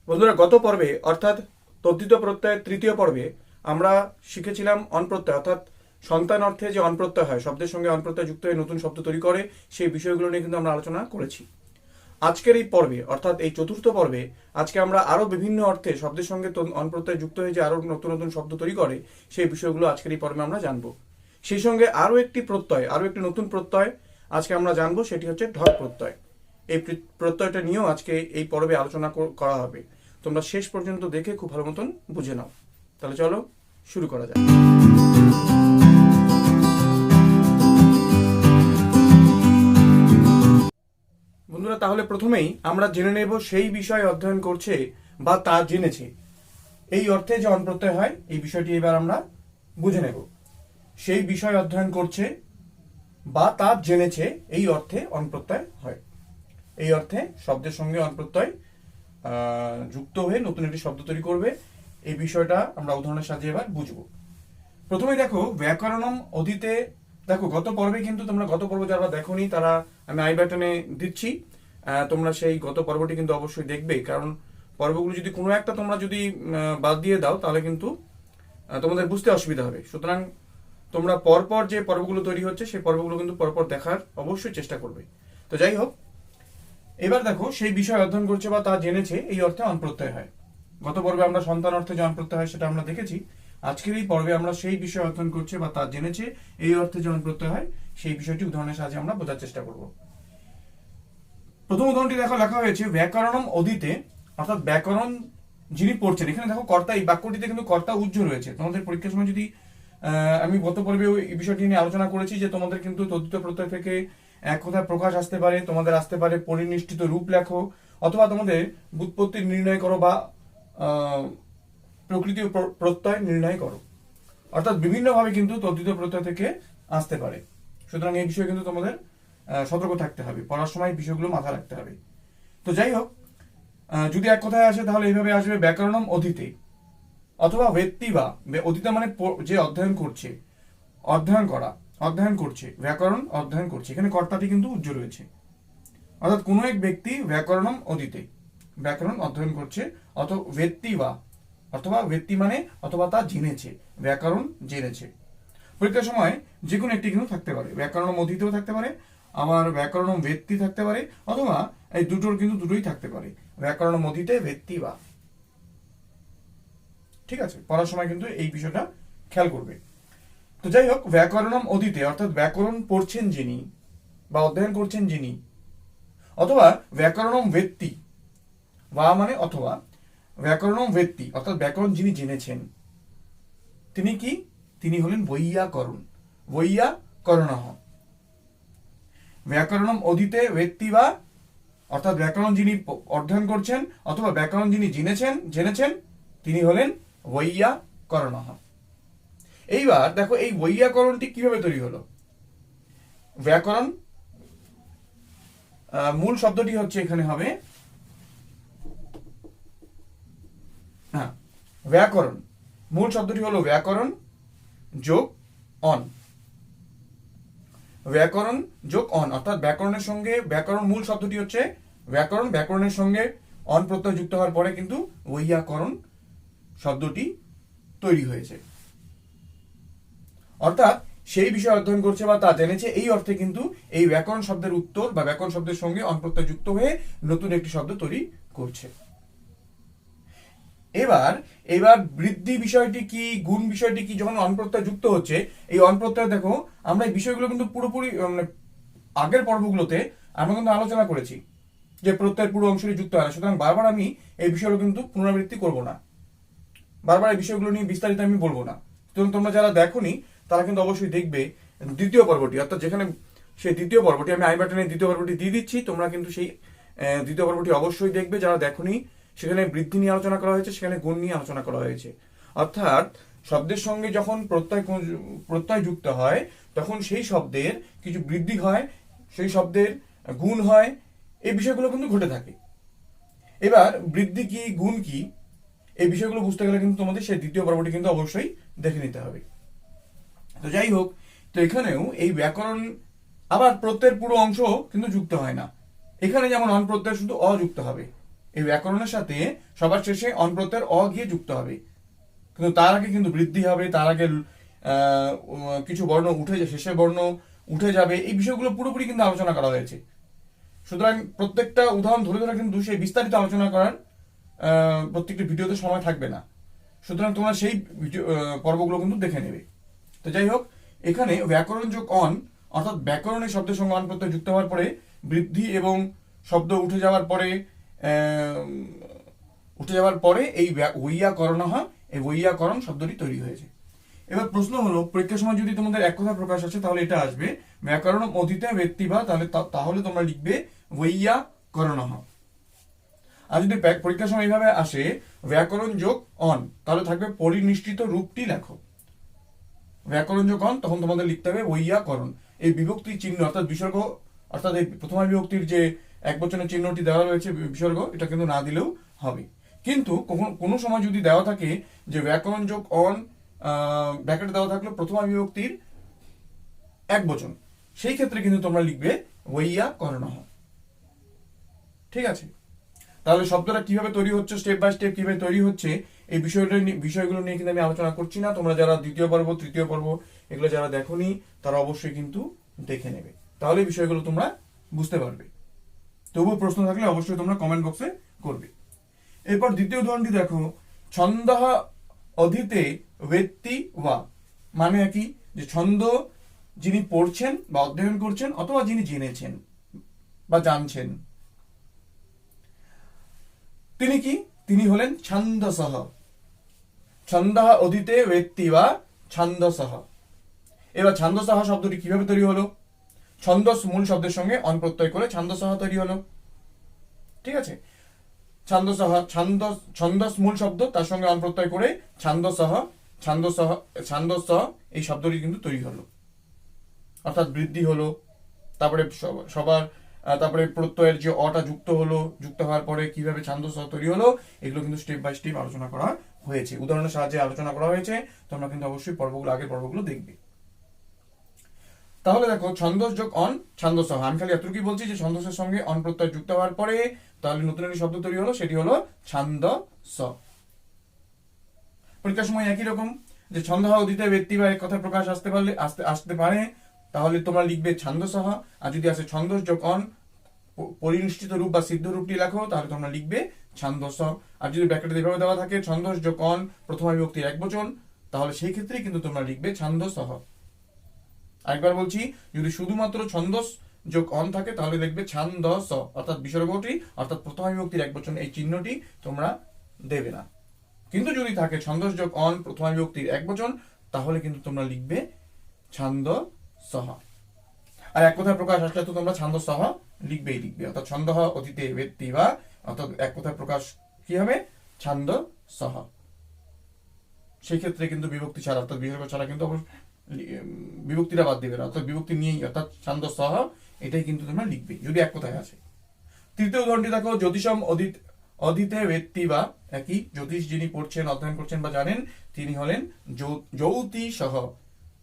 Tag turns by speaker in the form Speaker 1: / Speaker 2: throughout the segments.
Speaker 1: বন্ধুরা, গত পর্বে অর্থাৎ তদ্ধিত প্রত্যয়ের তৃতীয় পর্বে আমরা শিখেছিলাম অনপ্রত্যয় অর্থাৎ সন্তান অর্থে যে অনপ্রত্যয় হয়, শব্দের সঙ্গে অনপ্রত্যয় যুক্ত হয়ে নতুন শব্দ তৈরি করে, সেই বিষয়গুলো নিয়ে কিন্তু আমরা আলোচনা করেছি। আজকের এই পর্বে অর্থাৎ এই চতুর্থ পর্বে আজকে আমরা আরো বিভিন্ন অর্থে শব্দের সঙ্গে অনপ্রত্যয় যুক্ত হয়ে যে আরো নতুন নতুন শব্দ তৈরি করে সেই বিষয়গুলো আজকের এই পর্বে আমরা জানবো। সেই সঙ্গে আরো একটি নতুন প্রত্যয় আজকে আমরা জানবো, সেটি হচ্ছে ঢক প্রত্যয়। এই প্রত্যয়টা নিয়েও আজকে এই পর্বে আলোচনা করা হবে। তোমরা শেষ পর্যন্ত দেখে খুব ভালো মতন বুঝে নাও। তাহলে চলো শুরু করা যাক। বন্ধুরা, তাহলে প্রথমেই আমরা জেনে নেব সেই বিষয় অধ্যয়ন করছে বা তা জেনেছে এই অর্থে যে অনপ্রত্যয় হয়, এই বিষয়টি এবার আমরা বুঝে নেব। সেই বিষয় অধ্যয়ন করছে বা তা জেনেছে এই অর্থে অনপ্রত্যয় হয়। এই অর্থে শব্দের সঙ্গে অনপ্রত্যয় যুক্ত হয়ে নতুন একটি শব্দ তৈরি করবে। এই বিষয়টা আমরা উদাহরণের সাহায্যে এবার বুঝবো। প্রথমে দেখো ব্যাকরণম অধীতে। দেখো গত পর্বে কিন্তু তোমরা গত পর্ব যারা দেখোনি তারা আমি আই বাটনে দিচ্ছি, তোমরা সেই গত পর্বটি কিন্তু অবশ্যই দেখবে, কারণ পর্বগুলো যদি কোনো একটা তোমরা যদি বাদ দিয়ে দাও তাহলে কিন্তু তোমাদের বুঝতে অসুবিধা হবে। সুতরাং তোমরা পরপর যে পর্বগুলো তৈরি হচ্ছে সেই পর্বগুলো কিন্তু পরপর দেখার অবশ্যই চেষ্টা করবে। তো যাই হোক, এবার দেখো সেই বিষয় অধ্যয়ন করছে বা তা জেনেছে এই অর্থে অনপ্রত্যয় হয়। গত পর্বে আমরা সন্তান অর্থে যে অনপ্রত্যয় হয় সেটা আমরা দেখেছি। আজকের এই পর্বে আমরা সেই বিষয় অধ্যয়ন করছে বা তা জেনেছে এই অর্থে যে অনপ্রত্যয় হয় সেই বিষয়টি উদাহরণের সাহায্যে আমরা বোঝার চেষ্টা করব। প্রথম উদাহরণটি দেখো, লেখা হয়েছে ব্যাকরণম অধীতে, অর্থাৎ ব্যাকরণ যিনি পড়ছেন। এখানে দেখো কর্তা, এই বাক্যটিতে কিন্তু কর্তা উজ্জ রয়েছে। তোমাদের পরীক্ষার সময় যদি আমি গত পর্বে এই বিষয়টি নিয়ে আলোচনা করেছি যে তোমাদের কিন্তু তদ্ধিত প্রত্যয় থেকে এক কথায় প্রকাশ আসতে পারে, তোমাদের আসতে পারে পরিনিষ্ঠিত রূপ লেখো, অথবা তোমাদের ব্যুৎপত্তি নির্ণয় করো বা প্রকৃতি প্রত্যয় নির্ণয় করো। অর্থাৎ বিভিন্নভাবে কিন্তু তদ্ধিত প্রত্যয় থেকে আসতে পারে। সুতরাং এই বিষয়ে কিন্তু তোমাদের সতর্ক থাকতে হবে, পড়ার সময় বিষয়গুলো মাথায় রাখতে হবে। তো যাই হোক, যদি এক কথায় আসে তাহলে এইভাবে আসবে ব্যাকরণম অধীতে, অথবা ব্যক্তি বা অধীতে মানে যে অধ্যয়ন করছে, অধ্যয়ন করছে, ব্যাকরণ অধ্যয়ন করছে। এখানে কর্তাটি কিন্তু উজ্জ রয়েছে, অর্থাৎ কোনো এক ব্যক্তি ব্যাকরণম অধীতে ব্যাকরণ অধ্যয়ন করছে, অথবা ব্যক্তি বা অথবা ব্যক্তি মানে অথবা তা জেনেছে, ব্যাকরণ জেনেছে। পরীক্ষার সময় যে কোনো একটি কিন্তু থাকতে পারে, ব্যাকরণম অধীতেও থাকতে পারে, আবার ব্যাকরণম ব্যক্তি থাকতে পারে, অথবা এই দুটোর কিন্তু দুটোই থাকতে পারে, ব্যাকরণম অধীতে ব্যক্তি বা। ঠিক আছে, পড়ার সময় কিন্তু এই বিষয়টা খেয়াল করবে। তো যাই হোক, ব্যাকরণম অধীতে অর্থাৎ ব্যাকরণ পড়ছেন যিনি বা অধ্যয়ন করছেন যিনি, অথবা ব্যাকরণম ব্যক্তি বা মানে অথবা ব্যাকরণম ব্যক্তি অর্থাৎ ব্যাকরণ যিনি জেনেছেন তিনি কি, তিনি হলেন বৈয়াকরণঃ। ব্যাকরণম অধীতে ব্যক্তি বা অর্থাৎ ব্যাকরণ যিনি অধ্যয়ন করছেন অথবা ব্যাকরণ যিনি জেনেছেন তিনি হলেন বৈয়াকরণঃ। এইবার দেখো এই বৈয়াকরণটি কিভাবে তৈরি হলো। ব্যাকরণ মূল শব্দটি হচ্ছে এখানে হবে ব্যাকরণ। মূল শব্দটি হলো ব্যাকরণ যোগ অন। ব্যাকরণ যোগ অন অর্থাৎ ব্যাকরণের সঙ্গে ব্যাকরণ, মূল শব্দটি হচ্ছে ব্যাকরণ, ব্যাকরণের সঙ্গে অন প্রত্যয় যুক্ত হওয়ার পরে কিন্তু বৈয়াকরণ শব্দটি তৈরি হয়েছে। অর্থাৎ সেই বিষয় অধ্যয়ন করছে বা তা জেনেছে এই অর্থে কিন্তু এই ব্যাকরণ শব্দের উত্তর বা ব্যাকরণ শব্দের সঙ্গে অন প্রত্যয় যুক্ত হয়ে নতুন একটি শব্দ তৈরি করছে। এবার বৃদ্ধি বিষয়টি কি, গুণ বিষয়টি কি, যখন অনপ্রত্যয় যুক্ত হচ্ছে, এই অনপ্রত্যয় দেখো আমরা এই বিষয়গুলো কিন্তু পুরোপুরি মানে আগের পর্বগুলোতে আমরা কিন্তু আলোচনা করেছি যে প্রত্যয়ের পুরো অংশটি যুক্ত হয় না। সুতরাং বারবার আমি এই বিষয়গুলো কিন্তু পুনরাবৃত্তি করব না, বারবার এই বিষয়গুলো নিয়ে বিস্তারিত আমি বলবো না। সুতরাং তোমরা যারা দেখোনি তারা কিন্তু অবশ্যই দেখবে দ্বিতীয় পর্বটি, অর্থাৎ যেখানে সেই দ্বিতীয় পর্বটি আমি আই বাটনে দ্বিতীয় পর্বটি দিয়ে দিচ্ছি, তোমরা কিন্তু সেই দ্বিতীয় পর্বটি অবশ্যই দেখবে যারা দেখোনি। সেখানে বৃদ্ধি নিয়ে আলোচনা করা হয়েছে, সেখানে গুণ নিয়ে আলোচনা করা হয়েছে। অর্থাৎ শব্দের সঙ্গে যখন প্রত্যয় যুক্ত হয় তখন সেই শব্দের কিছু বৃদ্ধি হয়, সেই শব্দের গুণ হয়, এই বিষয়গুলো কিন্তু ঘটে থাকে। এবার বৃদ্ধি কি, গুণ কি, এই বিষয়গুলো বুঝতে গেলে কিন্তু তোমাদের সেই দ্বিতীয় পর্বটি কিন্তু অবশ্যই দেখে নিতে হবে। তো যাই হোক, তো এখানেও এই ব্যাকরণ আবার প্রত্যয়ের পুরো অংশ কিন্তু যুক্ত হয় না। এখানে যেমন অন প্রত্যয় শুধু অযুক্ত হবে, এই ব্যাকরণের সাথে সবার শেষে অন প্রত্যয়ের অ গিয়ে যুক্ত হবে, কিন্তু তার আগে কিন্তু বৃদ্ধি হবে, তার আগে কিছু বর্ণ উঠে শেষে বর্ণ উঠে যাবে, এই বিষয়গুলো পুরোপুরি কিন্তু আলোচনা করা হয়েছে। সুতরাং প্রত্যেকটা উদাহরণ ধরে ধরে কিন্তু সেই বিস্তারিত আলোচনা করার প্রত্যেকটি ভিডিওতে সময় থাকবে না। সুতরাং তোমরা সেই পর্বগুলো কিন্তু দেখে নেবে। তো যাই হোক, এখানে ব্যাকরণ যোগ অন অর্থাৎ ব্যাকরণের শব্দের সঙ্গে অন প্রত্যয় যুক্ত হওয়ার পরে বৃদ্ধি এবং শব্দ উঠে যাওয়ার পরে এই বৈয়াকরণঃ, এই বৈয়াকরণ শব্দটি তৈরি হয়েছে। এবার প্রশ্ন হলো, পরীক্ষার সময় যদি তোমাদের এক কথা প্রকাশ আছে তাহলে এটা আসবে ব্যাকরণ অধীতে ব্যক্তিবা, তাহলে তোমরা লিখবে বৈয়াকরণঃ। আর যদি পরীক্ষার সময় এইভাবে আসে ব্যাকরণ যোগ অন, তাহলে থাকবে পরিনিষ্ঠিত রূপটি লেখো। ব্যাকরণ যোগ অন, তখন তোমাদের লিখতে হবে বৈয়াকরণ। এই বিভক্তি চিহ্ন অর্থাৎ বিসর্গ, অর্থাৎ এই প্রথমা বিভক্তির যে একবচনের চিহ্নটি দেওয়া রয়েছে বিসর্গ, এটা কিন্তু না দিলেও হবে। কিন্তু কোনো সময় যদি দেওয়া থাকে যে ব্যাকরণ যোগ অন ব্র্যাকেট দেওয়া থাকলো প্রথমা বিভক্তির একবচন, সেই ক্ষেত্রে কিন্তু তোমরা লিখবে বৈয়াকরণঃ। ঠিক আছে, তাহলে শব্দটা কিভাবে তৈরি হচ্ছে, স্টেপ বাই স্টেপ কিভাবে তৈরি হচ্ছে, এই বিষয়গুলো নিয়ে কিন্তু আমি আলোচনা করছি না। তোমরা যারা দ্বিতীয় পর্ব, তৃতীয় পর্ব এগুলো যারা দেখোনি তারা অবশ্যই কিন্তু দেখে নেবে, তাহলে বিষয়গুলো তোমরা বুঝতে পারবে। তবুও প্রশ্ন থাকলে অবশ্যই তোমরা কমেন্ট বক্সে করবে। এরপর দ্বিতীয় উদাহরণটি দেখো, ছন্দঃ অধীতে ব্যক্তি বা, মানে কি, যে ছন্দ যিনি পড়ছেন বা অধ্যয়ন করছেন অথবা যিনি জেনেছেন বা জানছেন, তিনি কি, তিনি হলেন ছন্দসঃ। ছন্দঃ অধীতে ব্যক্তি বা ছন্দসঃ। এবার ছন্দসঃ শব্দটি কিভাবে তৈরি হলো, ছন্দস মূল শব্দের সঙ্গে অন প্রত্যয় করে ছন্দসঃ তৈরি হলো। ঠিক আছে, ছন্দসঃ, ছন্দস মূল শব্দ, তার সঙ্গে অন প্রত্যয় করে ছন্দসঃ, এই শব্দটি কিন্তু তৈরি হলো, অর্থাৎ বৃদ্ধি হলো। তারপরে তারপরে প্রত্যয়ের যে অটা যুক্ত হলো, যুক্ত হওয়ার পরে কিভাবে ছন্দসঃ তৈরি হলো, এগুলো কিন্তু স্টেপ বাই স্টেপ আলোচনা করা হয়েছে, উদাহরণের সাহায্যে আলোচনা করা হয়েছে। তোমরা কিন্তু অবশ্যই আগের পর্বগুলো দেখবে। তাহলে দেখো, ছন্দস যোগ অন ছন্দসঃ, আমি খালি এতটুকুই বলছি যে ছন্দসের সঙ্গে অন প্রত্যয় যুক্ত হওয়ার পরে তাহলে নতুন একটি শব্দ তৈরি হলো, সেটি হলো ছন্দস। পরীক্ষার সময় একই রকম, যে ছন্দঃ অধীতে ব্যক্তি বা এক কথা প্রকাশ আসতে পারে, তাহলে তোমরা লিখবে ছন্দসঃ। আর যদি আসে ছন্দস যোগ অন পরিনিষ্ঠিত রূপ বা সিদ্ধ রূপটি লেখো, তাহলে তোমরা লিখবে ছন্দস। আর যদি ব্র্যাকেটে এভাবে দেওয়া থাকে ছন্দস যোগ অন প্রথমা বিভক্তির একবচন, তাহলে সেই ক্ষেত্রে কিন্তু তোমরা লিখবে ছন্দসঃ। আরেকবার বলছি, যদি শুধুমাত্র ছন্দস যোগ অন থাকে তাহলে দেখবে ছন্দস, অর্থাৎ বিসর্গটি অর্থাৎ প্রথমা বিভক্তির একবচন এই চিহ্নটি তোমরা দেবে না। কিন্তু যদি থাকে ছন্দস যোগ অন প্রথমা বিভক্তির একবচন, তাহলে কিন্তু তোমরা লিখবে ছন্দসঃ। আর এক কথায় প্রকাশ আসলে তো তোমরা ছন্দসঃ লিখবে, অর্থাৎ ছন্দঃ অধীতে ব্যক্তি বা, অর্থাৎ এক কথায় প্রকাশ কি হবে, ছন্দসঃ। সেই ক্ষেত্রে কিন্তু বিভক্তি ছাড়া, অর্থাৎ বিসর্গ ছাড়া কিন্তু বিভক্তিটা বাদ দিবে না, অর্থাৎ বিভক্তি নিয়েই, অর্থাৎ ছন্দসঃ এটাই কিন্তু তোমরা লিখবে যদি এক কথায় আসে। তৃতীয় উদাহরণটি দেখো, জ্যোতিষম অধীতে ব্যক্তি বা, একই, জ্যোতিষ যিনি পড়ছেন, অধ্যয়ন করছেন বা জানেন, তিনি হলেন জ্যোতিষঃ।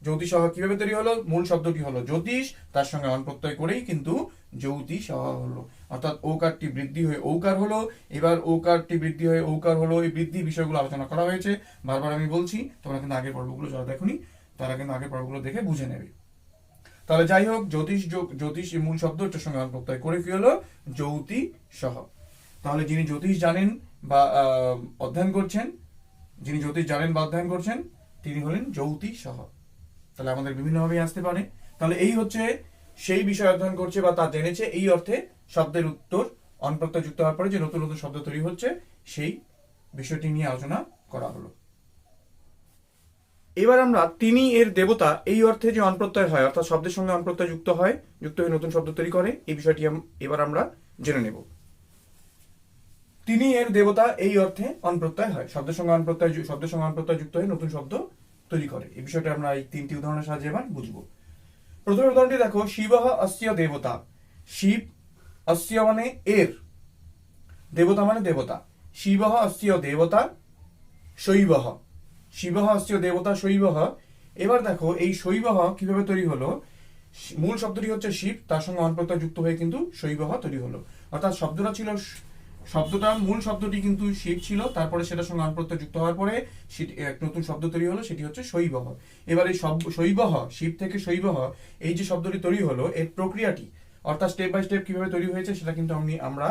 Speaker 1: জ্যোতিষঃ কিভাবে তৈরি হলো, মূল শব্দটি হলো জ্যোতিষ, তার সঙ্গে অন প্রত্যয় করেই কিন্তু জ্যোতিষঃ হলো, অর্থাৎ ওকারটি বৃদ্ধি হয়ে ওকার হলো। এবার ওকারটি বৃদ্ধি হয়ে ওকার হলো, এই বৃদ্ধি বিষয়গুলো আলোচনা করা হয়েছে, বারবার আমি বলছি, তোমরা কিন্তু আগের পর্বগুলো যারা দেখোনি তারা কিন্তু আগের পর্বগুলো দেখে বুঝে নেবে। তাহলে যাই হোক, জ্যোতিষ মূল শব্দ, এটার সঙ্গে অন প্রত্যয় করে কি হলো, জ্যোতিষঃ। তাহলে যিনি জ্যোতিষ জানেন বা অধ্যয়ন করছেন, তিনি হলেন জ্যোতিষঃ। তাহলে আমাদের বিভিন্নভাবে আসতে পারে। তাহলে এই হচ্ছে সেই বিষয় অধ্যয়ন করছে বা তা জেনেছে, এই অর্থে শব্দের উত্তর অন প্রত্যয় যুক্ত হওয়ার পরে যে নতুন নতুন শব্দ তৈরি হচ্ছে, সেই বিষয়টি নিয়ে আলোচনা করা হলো। এবার আমরা তিনি এর দেবতা, এই অর্থে যে অন প্রত্যয় হয়, অর্থাৎ শব্দের সঙ্গে অন প্রত্যয় যুক্ত হয়ে নতুন শব্দ তৈরি করে, এই বিষয়টি এবার আমরা জেনে নেব। তিনি এর দেবতা, এই অর্থে অন প্রত্যয় হয়, শব্দের সঙ্গে অন প্রত্যয় যুক্ত হয়ে নতুন শব্দ তৈরি করে, এই বিষয়টা আমরা এই তিনটি উদাহরণের সাহায্যে এবার বুঝবো। প্রথম উদাহরণটি দেখো, শিবঃ অস্য দেবতা। শিব, অস্য মানে এর, দেবতা মানে দেবতা। শিবঃ অস্য দেবতা শৈবঃ। শিবঃ অস্য দেবতা শৈবঃ। এবার দেখো, এই শৈবঃ কিভাবে তৈরি হলো, মূল শব্দটি হচ্ছে শিব, তার সঙ্গে অন প্রত্যয় যুক্ত হয়ে কিন্তু শৈবঃ তৈরি হলো, অর্থাৎ শব্দটা ছিল মূল শব্দটি কিন্তু শিব ছিল, তারপরে সেটার সঙ্গে অন প্রত্যয় যুক্ত হওয়ার পরে এক নতুন শব্দ তৈরি হলো, সেটি হচ্ছে শৈবহ। এবার এই শৈবহ, শিব থেকে শৈবহ, এই যে শব্দটি তৈরি হলো, এর প্রক্রিয়াটি অর্থাৎ স্টেপ বাই স্টেপ কিভাবে তৈরি হয়েছে সেটা কিন্তু আমরা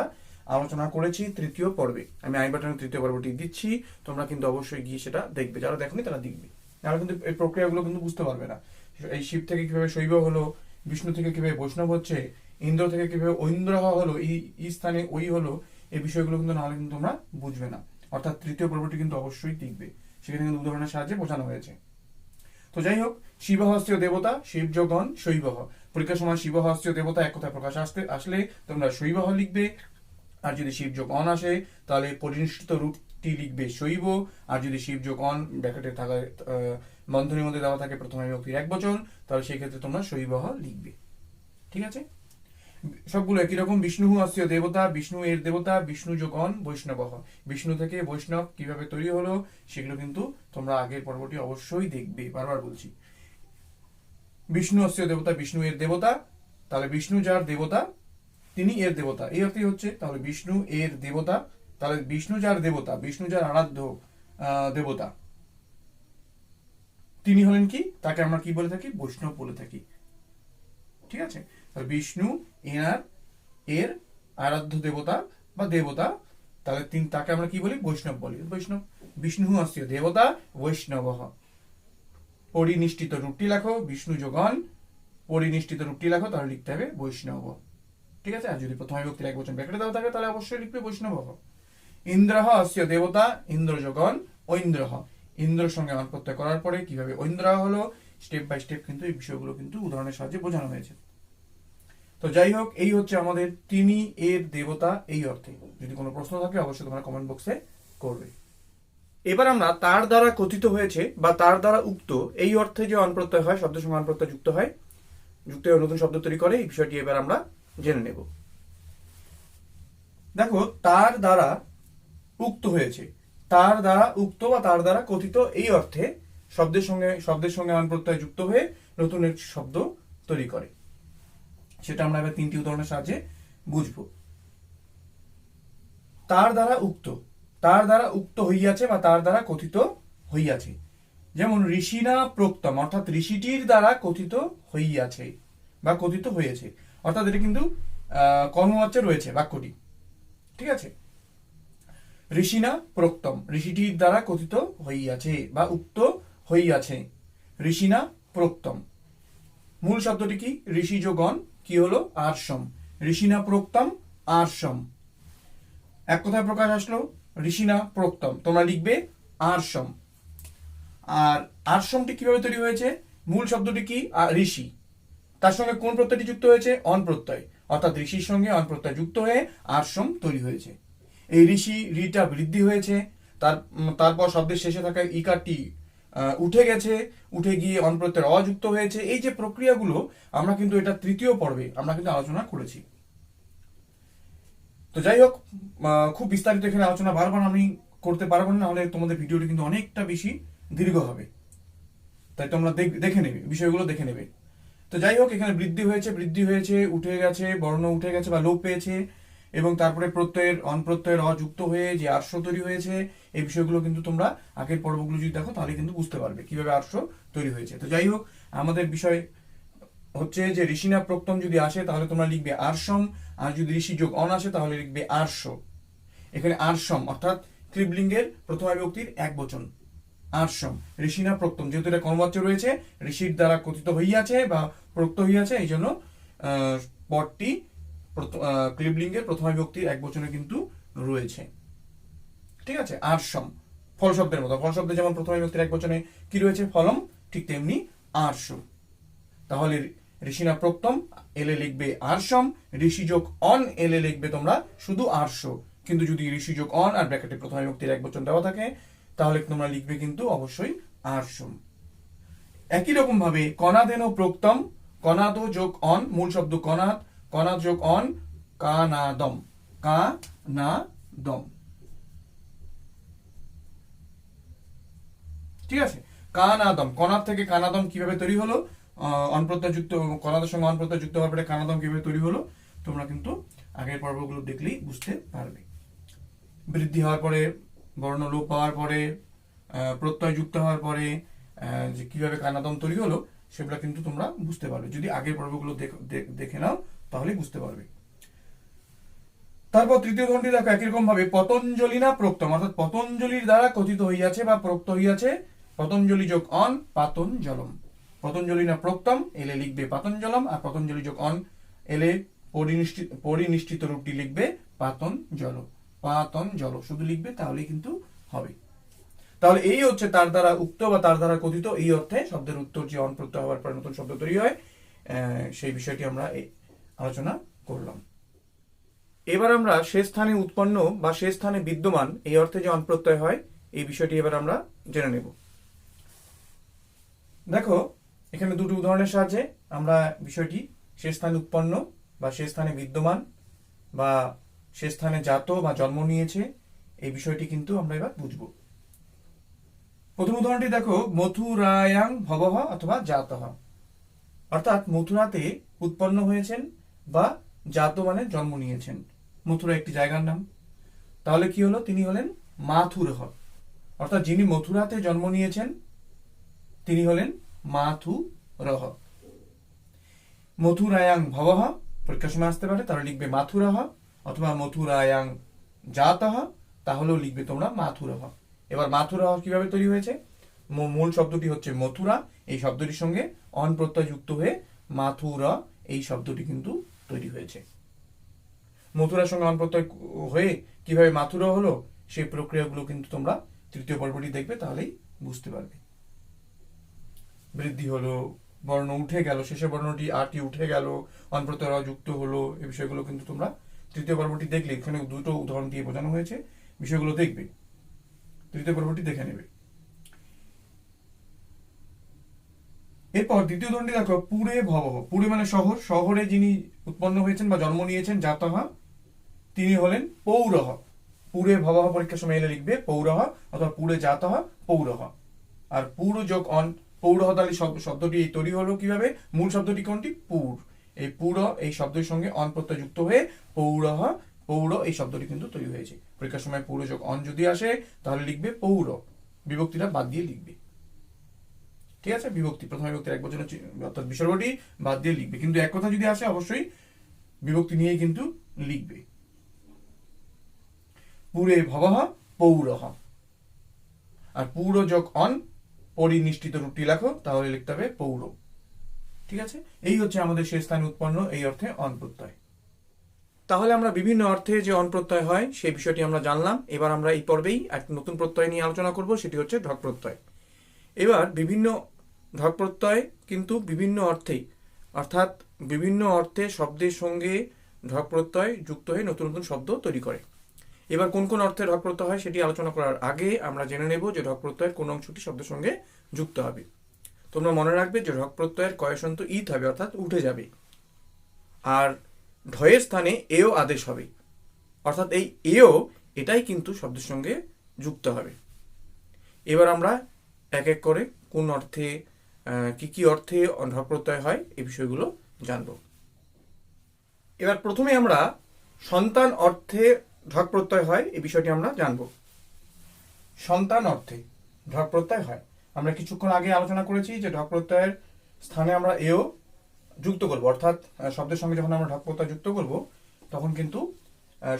Speaker 1: আলোচনা করেছি তৃতীয় পর্বে। আমি আই বাটনে তৃতীয় পর্বটি দিচ্ছি, তোমরা কিন্তু অবশ্যই গিয়ে সেটা দেখবে, যারা দেখোনি তারা দেখবে, তারা কিন্তু এই প্রক্রিয়াগুলো কিন্তু বুঝতে পারবে না। এই শিব থেকে কিভাবে শৈব হলো, বিষ্ণু থেকে কিভাবে বৈষ্ণব হচ্ছে, ইন্দ্র থেকে কিভাবে ঐন্দ্রহ হলো, এই স্থানে ওই হলো, এই বিষয়গুলো কিন্তু নাহলে কিন্তু তোমরা বুঝবে না। অর্থাৎ তৃতীয় পর্বটি কিন্তু অবশ্যই দেখবে, সেখানে কিন্তু উদাহরণের সাহায্যে বোঝানো হয়েছে। তো যাই হোক, শিবহস্তীয় দেবতা শিবযোগণ শৈবহ। পরীক্ষার সময় শিবহস্তীয় দেবতা এক কথায় প্রকাশ আসলে তোমরা শৈবহ লিখবে, আর যদি শিবযোগ অন আসে তাহলে পরিনিষ্ঠিত রূপটি লিখবে শৈব, আর যদি শিবযোগ অন ব্র্যাকেটে থাকা বন্ধনীর মধ্যে দেওয়া থাকে প্রথম বিভক্তির এক বচন, তাহলে সেই ক্ষেত্রে তোমরা শৈবহ লিখবে। ঠিক আছে, সবগুলো একই রকম। বিষ্ণু অস্তীয় দেবতা, বিষ্ণু এর দেবতা বিষ্ণু যোগ অন বৈষ্ণবহ। বিষ্ণু থেকে বৈষ্ণব কিভাবে তৈরি হলো সেগুলো কিন্তু তোমরা আগের পর্বটি অবশ্যই দেখবে, বারবার বলছি। বিষ্ণু অস্তীয় দেবতা, বিষ্ণু এর দেবতা, তাহলে বিষ্ণু যার দেবতা তিনি এর দেবতা, এই অর্থই হচ্ছে। তাহলে বিষ্ণু এর দেবতা, তাহলে বিষ্ণু যার দেবতা, বিষ্ণু যার আরাধ্য দেবতা, তিনি হলেন কি, তাকে আমরা কি বলে থাকি, বৈষ্ণব বলে থাকি। ঠিক আছে, তাহলে বিষ্ণু এর আরাধ্য দেবতা বা দেবতা, তাহলে তাকে আমরা কি বলি, বৈষ্ণব বলি, বৈষ্ণব। বিষ্ণু অস্তীয় দেবতা বৈষ্ণব। পরিনিষ্ঠিত রূপটি লেখো বিষ্ণু যোগন, পরিনিষ্ঠিত রূপটি লেখো, তাহলে লিখতে হবে বৈষ্ণব। ঠিক আছে, আর যদি প্রথম বিভক্তির এক বচন ব্র্যাকেটে দেওয়া থাকে তাহলে অবশ্যই লিখবে বৈষ্ণব। ইন্দ্রহ অস্য দেবতা ইন্দ্রযোগন ঐন্দ্রহ। ইন্দ্রের সঙ্গে অন প্রত্যয় করার পরে কিভাবে ঐন্দ্র হলো, স্টেপ বাই স্টেপ কিন্তু এই বিষয়গুলো কিন্তু উদাহরণের সাহায্যে বোঝানো হয়েছে। তো যাই হোক, এই হচ্ছে আমাদের তিনি এর দেবতা এই অর্থে। যদি কোনো প্রশ্ন থাকে অবশ্যই তোমরা কমেন্ট বক্সে করবে। এবার আমরা তার দ্বারা কথিত হয়েছে বা তার দ্বারা উক্ত এই অর্থে যে অন প্রত্যয় হয়, শব্দের সঙ্গে অন প্রত্যয় যুক্ত হয়, যুক্ত হয়ে নতুন শব্দ তৈরি করে, এই বিষয়টি এবার আমরা জেনে নেব। দেখো, তার দ্বারা উক্ত হয়েছে, তার দ্বারা উক্ত বা তার দ্বারা কথিত এই অর্থে শব্দের সঙ্গে অন প্রত্যয় যুক্ত হয়ে নতুন একটি শব্দ তৈরি করে, সেটা আমরা এবার তিনটি উদাহরণের সাহায্যে বুঝবো। তার দ্বারা উক্ত, তার দ্বারা উক্ত হইয়াছে বা তার দ্বারা কথিত হইয়াছে। যেমন ঋষিনা প্রোক্তম, অর্থাৎ ঋষিটির দ্বারা কথিত হইয়াছে বা কথিত হয়েছে, অর্থাৎ এটা কিন্তু কর্মবাচ্যে রয়েছে বাক্যটি। ঠিক আছে, ঋষিনা প্রোক্তম, ঋষিটির দ্বারা কথিত হইয়াছে বা উক্ত হইয়াছে। ঋষিনা প্রোক্তম, মূল শব্দটি কি, ঋষি যোগন কি হলো, আর্ষম। ঋষিনা প্রোক্তম আর্ষম, এক কথায় প্রকাশ আসলো ঋষিনা প্রোক্তম, তোমরা লিখবে আর্ষম। আর আর্ষমটি কিভাবে তৈরি হয়েছে, মূল শব্দটি কি, ঋষি, তার সঙ্গে কোন প্রত্যয়টি যুক্ত হয়েছে, অন প্রত্যয়, অর্থাৎ ঋষির সঙ্গে অন প্রত্যয় যুক্ত হয়ে আর্ষম তৈরি হয়েছে। এই ঋষি রিটা বৃদ্ধি হয়েছে, তারপর শব্দের শেষে থাকা ইকারটি উঠে গেছে, উঠে গিয়ে অন প্রত্যয়ের অযুক্ত হয়েছে। এই যে প্রক্রিয়াগুলো আমরা কিন্তু এটা তৃতীয় পর্বে আমরা কিন্তু আলোচনা করেছি। তো যাই হোক, খুব বিস্তারিত এখানে আলোচনা বারবার আমি করতে পারবো না, হলে তোমাদের ভিডিওটি কিন্তু অনেকটা বেশি দীর্ঘ হবে, তাই তোমরা দেখে নেবে, বিষয়গুলো দেখে নেবে। তো যাই হোক, এখানে বৃদ্ধি হয়েছে, উঠে গেছে, বর্ণ উঠে গেছে বা লোপ পেয়েছে, এবং তারপরে অন প্রত্যয়ের অযুক্ত হয়ে যে আর্ষ তৈরি হয়েছে, এই বিষয়গুলো কিন্তু তোমরা আগের পর্বগুলো যদি দেখো তাহলে কিন্তু বুঝতে পারবে কিভাবে আর্ষ তৈরি হয়েছে। তো যাই হোক, আমাদের বিষয় হচ্ছে যে ঋষিনা প্রোক্তম যদি আসে তাহলে তোমরা লিখবে আর্ষম, আর যদি ঋষি যোগ অন আসে তাহলে লিখবে আর্ষ। এখানে আর্ষম অর্থাৎ ক্লিবলিঙ্গের প্রথমা বিভক্তির এক বচন, আর্ষম। ঋষিনা প্রোক্তম, যেহেতু এটা কর্মবাচ্য রয়েছে, ঋষির দ্বারা কথিত হইয়াছে বা প্রোক্ত হইয়াছে, এই জন্য পদটি ক্লিবলিঙ্গের প্রথমা বিভক্তির এক বচনে কিন্তু রয়েছে। ঠিক আছে, আর্ষম ফল শব্দের মতো, ফল শব্দে যেমন প্রথমা বিভক্তির এক বচনে কি রয়েছে, ফলম, ঠিক তেমনি আর্ষ। তাহলে ঋষিনা প্রোক্তম এলে লিখবে আর্ষম, ঋষি যোগ অন এলে লিখবে তোমরা শুধু আর্ষ। কিন্তু যদি ঋষি যোগ অন আর ব্র্যাকেটে প্রথমা বিভক্তির এক বচন দেওয়া থাকে তাহলে তোমরা লিখবে কিন্তু অবশ্যই আর্ষম। একই রকম ভাবে কনাদেন প্রোক্তম, কনাদ যোগ অন, মূল শব্দ কনাদ, কনাদ যোগ অন কানাদম, কানাদম। ঠিক আছে, কানাদম, কনাদ থেকে কানাদম কিভাবে তৈরি হলো, অনপ্রত্যয় যুক্ত, কনাদের সঙ্গে অনপ্রত্যয় যুক্ত হওয়ার পরে কানাদম কিভাবে তৈরি হলো, তোমরা কিন্তু আগের পর্বগুলো দেখলেই বুঝতে পারবে। বৃদ্ধি হওয়ার পরে, বর্ণ লোপ পাওয়ার পরে, প্রত্যয় যুক্ত হওয়ার পরে যে কিভাবে কানাদম তৈরি হলো সেগুলো কিন্তু তোমরা বুঝতে পারবে। যদি আগের পর্বগুলো দেখে নাও তাহলে বুঝতে পারবে। তারপর তৃতীয় উদাহরণটি দেখো, একই রকম ভাবে পতঞ্জলি না প্রক্তম, অর্থাৎ পতঞ্জলির দ্বারা কথিত হইয়াছে বা প্রক্ত হইয়াছে, পতঞ্জলি যোগ অন পাতঞ্জলম। পতঞ্জলি না প্রক্তম এলে লিখবে পাতঞ্জলম, আর পতঞ্জলি যোগ অন এলে পরিনিষ্ঠিত রূপটি লিখবে পাতঞ্জল। পাতঞ্জল শুধু লিখবে তাহলেই কিন্তু হবে। তাহলে এই হচ্ছে তার দ্বারা উক্ত বা তার দ্বারা কথিত, এই অর্থে শব্দের উত্তর যে অন প্রত্যয় হওয়ার পর নতুন শব্দ তৈরি হয়, সেই বিষয়টি আমরা আলোচনা করলাম। এবার আমরা সে স্থানে উৎপন্ন বা সে স্থানে বিদ্যমান এই অর্থে যে অন প্রত্যয় হয় এই বিষয়টি এবার আমরা জেনে নেব। দেখো এখানে দুটি উদাহরণের সাহায্যে আমরা বিষয়টি সে স্থানে উৎপন্ন বা সে স্থানে বিদ্যমান বা সে স্থানে জাত বা জন্ম নিয়েছে এই বিষয়টি কিন্তু আমরা এবার বুঝব। প্রথম উদাহরণটি দেখো, মথুরায়াং ভবহ অথবা জাতঃ, অর্থাৎ মথুরাতে উৎপন্ন হয়েছেন বা জাত মানে জন্ম নিয়েছেন। মথুরা একটি জায়গার নাম, তাহলে কি হলো, তিনি হলেন মাথুরহ, অর্থাৎ যিনি মথুরাতে জন্ম নিয়েছেন তিনি হলেন মাথুরহ। মথুরায়াং ভবহ পরীক্ষার সময় আসতে পারে, তাহলে লিখবে মাথুরহ, অথবা মথুরায়াং জাতঃ তাহলেও লিখবে তোমরা মাথুরহ। এবার মাথুরহ কিভাবে তৈরি হয়েছে, মূল শব্দটি হচ্ছে মথুরা, এই শব্দটির সঙ্গে অন প্রত্যয় যুক্ত হয়ে মাথুরা এই শব্দটি কিন্তু তৈরি হয়েছে। মথুরার সঙ্গে অন প্রত্যয় হয়ে কিভাবে মাথুরা হলো সেই প্রক্রিয়াগুলো কিন্তু তোমরা তৃতীয় পর্বটি দেখবে, তাহলেই বুঝতে পারবে। বৃদ্ধি হলো, বর্ণ উঠে গেল, শেষের বর্ণটি আটি উঠে গেল, অন প্রত্যয় যুক্ত হলো, এই বিষয়গুলো কিন্তু তোমরা তৃতীয় পর্বটি দেখলে, এখানে দুটো উদাহরণ দিয়ে বোঝানো হয়েছে, বিষয়গুলো দেখবে, তৃতীয় পর্বটি দেখে নেবে। এরপর দ্বিতীয় উদাহরণটি দেখো, পুরে ভবহ। পুরে মানে শহর, শহরে যিনি উৎপন্ন হয়েছেন বা জন্ম নিয়েছেন জাতঃ তিনি হলেন পৌরহ। পুরে ভবহ পরীক্ষার সময় এলে লিখবে পৌরহ, অথবা পুরে জাতঃ পৌরহ। আর পুর যোগ অন পৌরহ, তাহলে শব্দটি তৈরি হলো কিভাবে, মূল শব্দটি কোনটি, পুর, এই পুর এই শব্দের সঙ্গে অন প্রত্যয় যুক্ত হয়ে পৌরহ, পৌর এই শব্দটি কিন্তু তৈরি হয়েছে। পরীক্ষার সময় পুর যোগ অন যদি আসে তাহলে লিখবে পৌর, বিভক্তিটা বাদ দিয়ে লিখবে। ঠিক আছে, বিভক্তি প্রথম বিভক্তির এক বচন অর্থাৎ বিসর্গটি বাদ দিয়ে লিখবে, কিন্তু এক কথা যদি আসে অবশ্যই বিভক্তি নিয়েই কিন্তু লিখবে। পুরে ভবহ পৌরহ, আর পৌর যোগ অন পরিনিষ্ঠিত রূপটি লেখো, তাহলে লিখতে হবে পৌর। ঠিক আছে, এই হচ্ছে আমাদের সে স্থানে উৎপন্ন এই অর্থে অন প্রত্যয়। তাহলে আমরা বিভিন্ন অর্থে যে অন প্রত্যয় হয় সেই বিষয়টি আমরা জানলাম। এবার আমরা এই পর্বেই এক নতুন প্রত্যয় নিয়ে আলোচনা করব, সেটি হচ্ছে ঢক প্রত্যয়। এবার বিভিন্ন ঢক প্রত্যয় কিন্তু বিভিন্ন অর্থেই, অর্থাৎ বিভিন্ন অর্থে শব্দের সঙ্গে ঢক প্রত্যয় যুক্ত হয়ে নতুন নতুন শব্দ তৈরি করে। এবার কোন কোন অর্থে ঢক প্রত্যয় হয় সেটি আলোচনা করার আগে আমরা জেনে নেব যে ঢক প্রত্যয়ের কোন অংশটি শব্দের সঙ্গে যুক্ত হবে। তোমরা মনে রাখবে যে ঢক প্রত্যয়ের কয়সন্ত ইত হবে, অর্থাৎ উঠে যাবে, আর ঢয়ের স্থানে এও আদেশ হবে, অর্থাৎ এই এও এটাই কিন্তু শব্দের সঙ্গে যুক্ত হবে। এবার আমরা এক এক করে কোন অর্থে কি কি অর্থে ঢক প্রত্যয় হয় এই বিষয়গুলো জানব। এবার প্রথমে আমরা সন্তান অর্থে ঢক প্রত্যয় হয় এই বিষয়টি আমরা জানব। সন্তান অর্থে ঢক প্রত্যয় হয়, আমরা কিছুক্ষণ আগে আলোচনা করেছি যে ঢক প্রত্যয়ের স্থানে আমরা এও যুক্ত করব, অর্থাৎ শব্দের সঙ্গে যখন আমরা ঢক প্রত্যয় যুক্ত করব তখন কিন্তু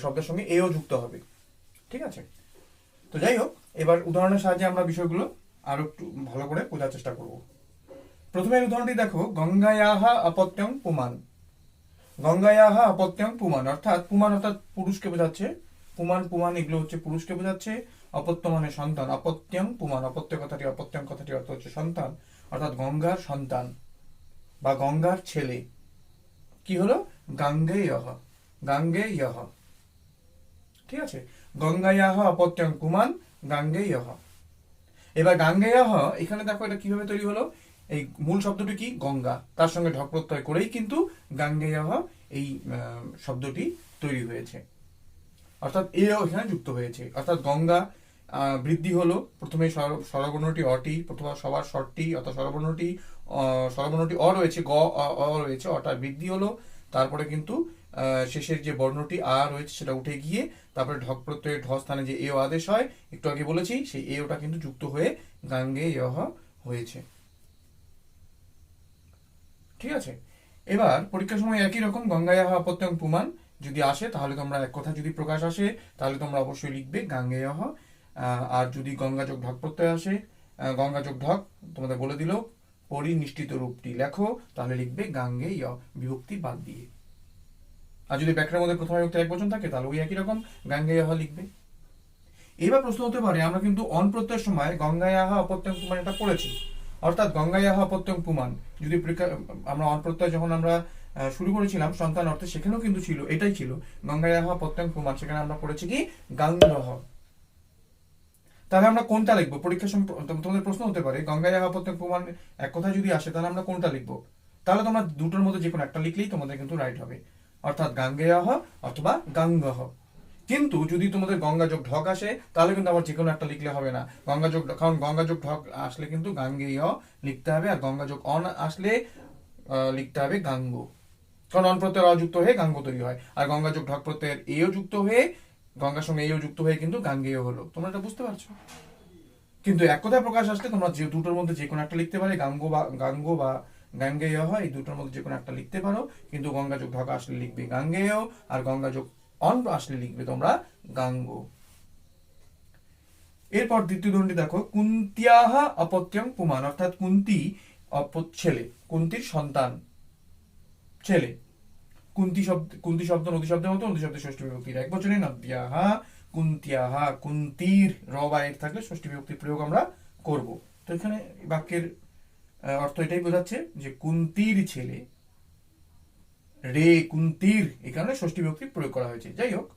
Speaker 1: শব্দের সঙ্গে এও যুক্ত হবে। ঠিক আছে, তো যাই হোক, এবার উদাহরণের সাহায্যে আমরা বিষয়গুলো আরো একটু ভালো করে বোঝার চেষ্টা করব। প্রথমে উদাহরণটি দেখো, গঙ্গায়াহা অপত্যং পুমান। গঙ্গায়াহা অপত্যং পুমান, অর্থাৎ পুমান অর্থাৎ পুরুষকে বোঝাচ্ছে, পুমান পুমান এগুলো হচ্ছে পুরুষকে বোঝাচ্ছে, অপত্য মানে সন্তান, অপত্যং পুমান, অপত্য কথাটি অপত্যং কথাটি অর্থ হচ্ছে সন্তান, অর্থাৎ গঙ্গার সন্তান বা গঙ্গার ছেলে। কি হলো, গাঙ্গেয়হ, গাঙ্গেয়হ। ঠিক আছে, গঙ্গায়াহ অপত্যং পুমান গাঙ্গেয়হ। এবার গাঙ্গেয়হ এখানে দেখো এটা কিভাবে তৈরি হলো, এই মূল শব্দটি কি, গঙ্গা, তার সঙ্গে ঢক প্রত্যয় করেই কিন্তু গাঙ্গেয়হ এই শব্দটি তৈরি হয়েছে, অর্থাৎ এও এখানে যুক্ত হয়েছে, অর্থাৎ গঙ্গা বৃদ্ধি হলো, প্রথমে স্বরবর্ণটি অটি, প্রথমে সবার স্বরটি অর্থাৎ স্বরবর্ণটি অ রয়েছে, গ অ রয়েছে, অটা বৃদ্ধি হলো, তারপরে কিন্তু শেষের যে বর্ণটি আ রয়েছে সেটা উঠে গিয়ে তারপরে ঢক প্রত্যয়ের ঢ স্থানে যে এও আদেশ হয়, একটু আগে বলেছি, সেই এওটা কিন্তু যুক্ত হয়ে গাঙ্গেয় হয়েছে। ঠিক আছে, এবার পরীক্ষার সময় একই রকম গঙ্গায়াহ অপত্যং পুমান যদি আসে তাহলে তোমরা এক কথা যদি প্রকাশ আসে তাহলে তোমরা অবশ্যই লিখবে গাঙ্গেয়। আর যদি গঙ্গা যোগ ঢক প্রত্যয় আসে, গঙ্গা যোগ ঢক তোমাদের বলে দিল পরিনিষ্ঠিত রূপটি লেখো, তাহলে লিখবে গাঙ্গেয় বিভক্তি বাদ দিয়ে। আর যদি ব্যাকরণের মধ্যে প্রথম বিভক্তি একবচন থাকে তাহলে ওই একই রকম গাঙ্গেয় লিখবে। এবার প্রশ্ন হতে পারে, আমরা কিন্তু অন প্রত্যয়ের সময় গঙ্গায়াহ অপত্যং পুমান এটা পড়েছি, অর্থাৎ গঙ্গায়াহ অপত্যং পুমান যদি আমরা অন প্রত্যয় যখন আমরা শুরু করেছিলাম সন্তান অর্থে, সেখানেও কিন্তু ছিল, এটাই ছিল গঙ্গায়াহ অপত্যং পুমান, সেখানে আমরা পড়েছি কি গাঙ্গহ। তাহলে আমরা কোনটা লিখবো? পরীক্ষার সময় তোমাদের প্রশ্ন হতে পারে গঙ্গায়াহ অপত্যং পুমান এক কথা যদি আসে তাহলে আমরা কোনটা লিখবো? তাহলে তোমরা দুটোর মধ্যে যে কোনো একটা লিখলেই তোমাদের কিন্তু রাইট হবে, অর্থাৎ গাঙ্গেয়াহ অথবা গাঙ্গহ। কিন্তু যদি তোমাদের গঙ্গা যোগ ঢক আসে তাহলে কিন্তু আবার যে কোনো একটা লিখলে হবে না, গঙ্গা যোগ, কারণ গঙ্গা যোগ ঢক আসলে কিন্তু গাঙ্গেয় লিখতে হবে, আর গঙ্গা যোগ অন আসলে লিখতে হবে গাঙ্গ, কারণ অন প্রত্যয়ের অযুক্ত হয়ে গাঙ্গ তৈরি হয়, আর গঙ্গা যোগ ঢক প্রত্যয়ের এও যুক্ত হয়ে গঙ্গার সঙ্গে এও যুক্ত হয়ে কিন্তু গাঙ্গেয় হলো। তোমরা এটা বুঝতে পারছো? কিন্তু এক কথায় প্রকাশ আসলে তোমরা যে দুটোর মধ্যে যে কোনো একটা লিখতে পারে, গাঙ্গ বা গাঙ্গেয় হয়, এই দুটোর মধ্যে যে কোনো একটা লিখতে পারো, কিন্তু গঙ্গা যোগ ঢক আসলে লিখবে গাঙ্গেয়, আর গঙ্গা যোগ অন আসলে লিখবে তোমরা গাঙ্গ। এরপর দ্বিতীয় উদাহরণটি দেখো, কুন্তিয়াহা অপত্যং পুমান, অর্থাৎ কুন্তি ছেলে, কুন্তির সন্তান ছেলে। কুন্তি শব্দ নদী শব্দের মতো, নদী শব্দের ষষ্ঠী বিভক্তির এক বচনে নদ্যাহা কুন্তিয়াহা, কুন্তির র বা এক থাকলে ষষ্ঠী বিভক্তির প্রয়োগ আমরা করব। তো এখানে বাক্যের অর্থ এটাই বোঝাচ্ছে যে কুন্তির ছেলে, রে কুন্তির, এই কারণে ষষ্ঠী বিভক্তির প্রয়োগ করা হয়েছে। যাই হোক,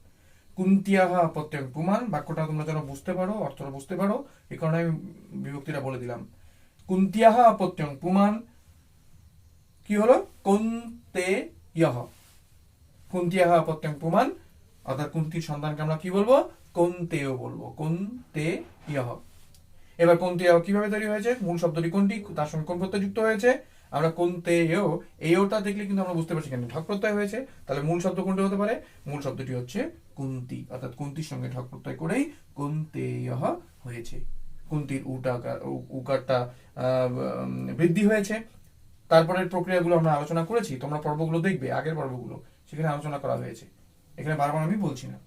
Speaker 1: কুন্তিয়াহা অপত্যং পুমান, বাক্যটা তোমরা যেন বুঝতে পারো, অর্থটা বুঝতে পারো, এই কারণে আমি বিভক্তিটা বলে দিলাম। কুন্তিয়াহা অপত্যং পুমান কি হলো? কুন্তে ইহ, কুন্তিয়াহা অপত্যং পুমান, অর্থাৎ কুন্তির সন্তানকে আমরা কি বলবো? কুন্তেয় বলবো, কুন্তে ইহ। এবার কুন্তেয় কিভাবে তৈরি হয়েছে? মূল শব্দটি কোনটি, তার সঙ্গে কোন প্রত্যয় যুক্ত হয়েছে? আমরা কুন্তেয়, এই ওটা দেখলে কিন্তু আমরা বুঝতে পারছি কেন ঢক প্রত্যয় হয়েছে। তাহলে মূল শব্দ কোনটি হতে পারে? মূল শব্দটি হচ্ছে কুন্তি, অর্থাৎ কুন্তির সঙ্গে ঢক প্রত্যয় করেই কুন্তেয় হয়েছে। কুন্তির উকারটা বৃদ্ধি হয়েছে। তারপরের প্রক্রিয়াগুলো আমরা আলোচনা করেছি, তোমরা পর্বগুলো দেখবে, আগের পর্বগুলো, সেখানে আলোচনা করা হয়েছে, এখানে বারবার আমি বলছি না।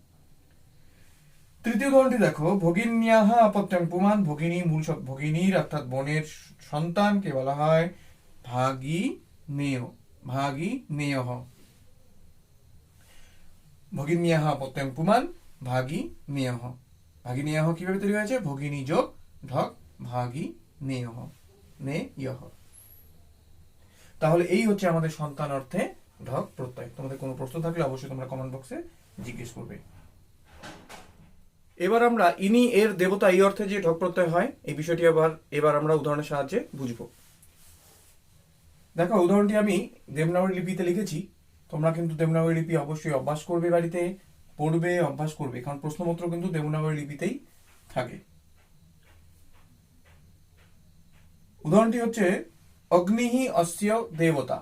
Speaker 1: তৃতীয় উদাহরণটি দেখো, ভগিন্যাহা অপত্যং পুমান, ভগিনী মূল ভগিনীর অর্থাৎ বোনের সন্তানকে বলা হয় ভাগিনেয়, ভাগিনেয়ঃ। ভগিন্যাহা অপত্যং পুমান ভাগিনেয়ঃ। ভাগিনেয়ঃ কিভাবে তৈরি হয়েছে? ভগিনী যোগ ঢক ভাগিনেয়ঃ, নেয়ঃ। তাহলে এই হচ্ছে আমাদের সন্তান অর্থে ঢক প্রত্যয়। তোমাদের কোনো প্রশ্ন থাকলে অবশ্যই তোমরা কমেন্ট বক্সে জিজ্ঞেস করবে। এবার আমরা ইনি এর দেবতা এই অর্থে যে ঢক প্রত্যয় হয় এই বিষয়টি এবার আমরা উদাহরণের সাহায্যে বুঝবো। দেখো, উদাহরণটি আমি দেবনাগরী লিপিতে লিখেছি, তোমরা কিন্তু দেবনাগরী লিপি অবশ্যই অভ্যাস করবে, বাড়িতে পড়বে, অভ্যাস করবে, কারণ প্রশ্নপত্র কিন্তু দেবনাগরী লিপিতেই থাকে। উদাহরণটি হচ্ছে অগ্নিহি অস্য দেবতা,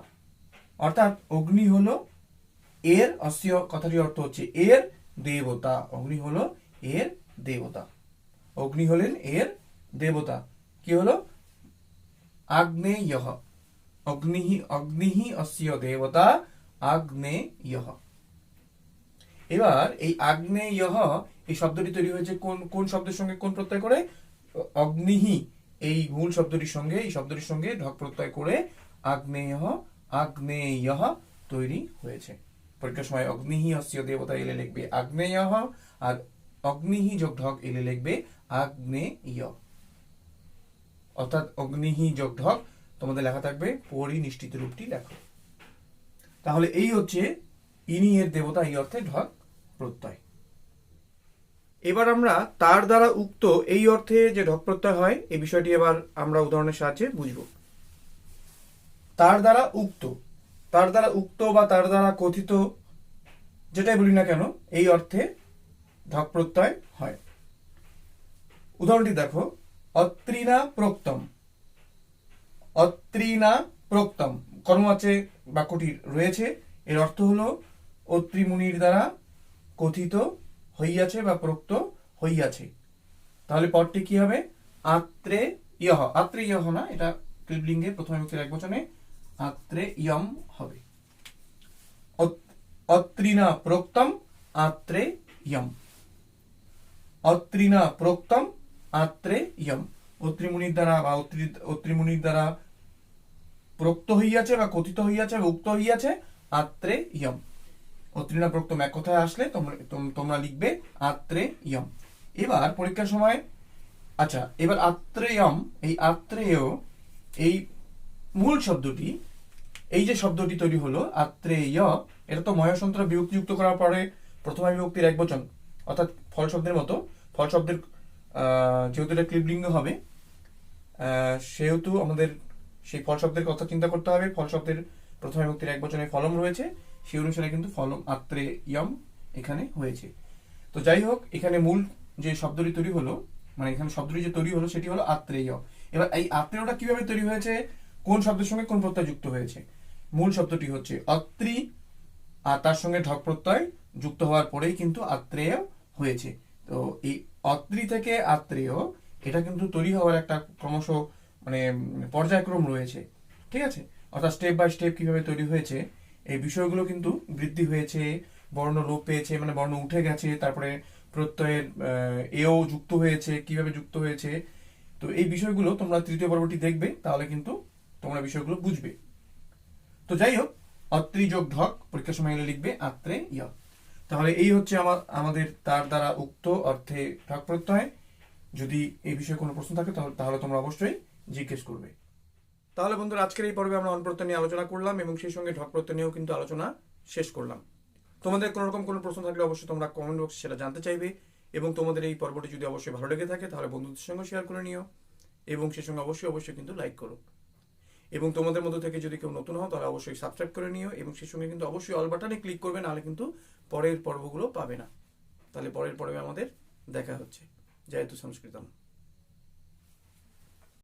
Speaker 1: অর্থাৎ অগ্নি হলো এর, অস্য কথাটির অর্থ হচ্ছে এর দেবতা, অগ্নি হলো এর দেবতা, অগ্নি হলেন এর দেবতা। কি হলো? আগ্নেয়ঃ, অগ্নিহি অস্য দেবতা আগ্নেয়ঃ। এবার এই আগ্নেয়ঃ এই শব্দটি তৈরি হয়েছে কোন শব্দের সঙ্গে, কোন প্রত্যয় করে? অগ্নিহি এই মূল শব্দটির সঙ্গে, এই শব্দটির সঙ্গে ঢক প্রত্যয় করে আগ্নেয়ঃ তৈরি হয়েছে। পরীক্ষার সময় অগ্নিহি অস্য দেবতা এলে লিখবে আগ্নেয়ঃ, আর অগ্নিহি যোগ ঢক এলে লিখবে আগ্নেয়, অর্থাৎ অগ্নিহি যোগ ঢক তোমাদের লেখা থাকবে পরিনিষ্ঠিত রূপটি লেখো। তাহলে এই হচ্ছে ইনি এর দেবতা এই অর্থে ঢক প্রত্যয়। এবার আমরা তার দ্বারা উক্ত এই অর্থে যে ঢক প্রত্যয় হয় এই বিষয়টি এবার আমরা উদাহরণের সাহায্যে বুঝব। তার দ্বারা উক্ত, তার দ্বারা উক্ত বা তার দ্বারা কথিত, যেটাই বলি না কেন, এই অর্থে ঢক প্রত্যয় হয়। উদাহরণটি দেখো, অত্রিনা প্রোক্তম, অত্রিনা প্রোক্তম কর্মবাচ্যে বাক্যটি রয়েছে, এর অর্থ হলো অত্রিমুনির দ্বারা কথিত হইয়াছে বা প্রোক্ত হইয়াছে। তাহলে পদটি কি হবে? আত্রে ইয়হ। আত্রে ইয়হ না, এটা ক্লিবলিঙ্গে প্রথম বিভক্তির একবচনে আত্রে ইয়ম হবে। অত্রিনা প্রোক্তম আত্রে ইয়ম। অত্রিনা প্রোক্তম আত্রে ইয়ম। অত্রিমুনির দ্বারা বা অত্রিমুনির দ্বারা প্রোক্ত হইয়াছে বা কথিত হইয়াছে বা উক্ত হইয়াছে আত্রে ইয়ম। অত্রিনা প্রোক্তম এক কথায় আসলে তোমরা লিখবে আত্রে ইয়ম। এবার পরীক্ষার সময় আচ্ছা, এবার আত্রেয়ম, এই আত্রেয়, এই মূল শব্দটি, এই যে শব্দটি তৈরি হলো আত্রেয়, এটা তো মহেশন্তরা বিভক্তি যুক্ত করার পরে প্রথমা বিভক্তির একবচন, অর্থাৎ ফল শব্দের মতো। ফল শব্দের যেহেতু এটা ক্লিবলিঙ্গ হবে, সেহেতু আমাদের সেই ফল শব্দের কথা চিন্তা করতে হবে। ফল শব্দের প্রথম বিভক্তির একবচনে ফলম রয়েছে, সেই অনুসারে কিন্তু ফলম আত্রে ইয়ম এখানে হয়েছে। তো যাই হোক, এখানে মূল যে শব্দটি তৈরি হলো, মানে এখানে শব্দটি যে তৈরি হলো সেটি হলো আত্রেয়। এবার এই আত্রেয়টা কিভাবে তৈরি হয়েছে, কোন শব্দের সঙ্গে কোন প্রত্যয় যুক্ত হয়েছে? মূল শব্দটি হচ্ছে অত্রি, আর তার সঙ্গে ঢক প্রত্যয় যুক্ত হওয়ার পরেই কিন্তু আত্রেয় হয়েছে। তো এই অত্রি থেকে আত্রেয়, এটা কিন্তু তৈরি হওয়ার একটা ক্রমশ মানে পর্যায়ক্রম রয়েছে, ঠিক আছে? অর্থাৎ স্টেপ বাই স্টেপ কিভাবে তৈরি হয়েছে এই বিষয়গুলো কিন্তু বৃদ্ধি হয়েছে, বর্ণ লোপ পেয়েছে, মানে বর্ণ উঠে গেছে, তারপরে প্রত্যয়ের এও যুক্ত হয়েছে, কিভাবে যুক্ত হয়েছে। তো এই বিষয়গুলো তোমরা তৃতীয় পর্বটি দেখবে, তাহলে কিন্তু তোমরা বিষয়গুলো বুঝবে। তো যাই হোক, অত্রি যোগ ঢক পরীক্ষার সময় এলে লিখবে আত্রে ইয়। তাহলে এই হচ্ছে আমাদের তার দ্বারা উক্ত অর্থে ঢক প্রত্যয়। যদি এই বিষয়ে কোনো প্রশ্ন থাকে তাহলে তোমরা অবশ্যই জিজ্ঞেস করবে। তাহলে বন্ধুরা, আজকের এই পর্বে আমরা অনপ্রত্যয় নিয়ে আলোচনা করলাম এবং সেই সঙ্গে ঢক প্রত্যয় নিয়েও কিন্তু আলোচনা শেষ করলাম। তোমাদের কোনো রকম কোনো প্রশ্ন থাকলে অবশ্যই তোমরা কমেন্ট বক্সে সেটা জানতে চাইবে, এবং তোমাদের এই পর্বটি যদি অবশ্যই ভালো লেগে থাকে তাহলে বন্ধুদের সঙ্গে শেয়ার করে নিও, এবং সেই সঙ্গে অবশ্যই কিন্তু লাইক করো। এবং তোমাদের মধ্যে থেকে যদি কেউ নতুন হও তাহলে অবশ্যই সাবস্ক্রাইব করে নিও, এবং সেই সঙ্গে কিন্তু অবশ্যই অল বাটনে ক্লিক করবে, নাহলে কিন্তু পরের পর্বগুলো পাবে না। তাহলে পরের পর্বে আমাদের দেখা হচ্ছে। জয়তু সংস্কৃতম।